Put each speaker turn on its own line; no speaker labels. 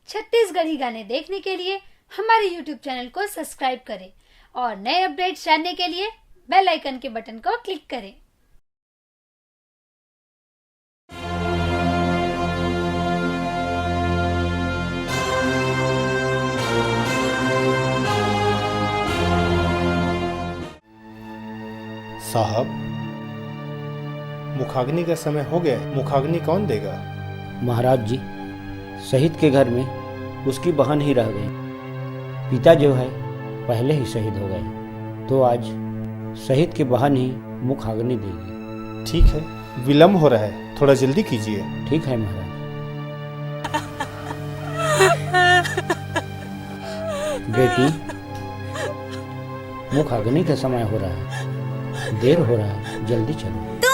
छत्तीसगढ़ी गाने देखने के लिए हमारे YouTube चैनल को सब्सक्राइब करें और नए अपडेट्स जानने के लिए बेल आइकन के बटन को क्लिक करें।
साहब, मुखाग्नि का समय हो गया। मुखाग्नि कौन देगा?
महाराज जी, शहीद के घर में उसकी बहन ही रह गई। पिता जो है पहले ही शहीद हो गए, तो आज शहीद की बहन ही मुखाग्नि देगी।
ठीक है, विलम्ब हो रहा है, थोड़ा जल्दी कीजिए।
ठीक है महाराज। बेटी, मुखाग्नि का समय हो रहा है, देर हो रहा है, जल्दी चलो।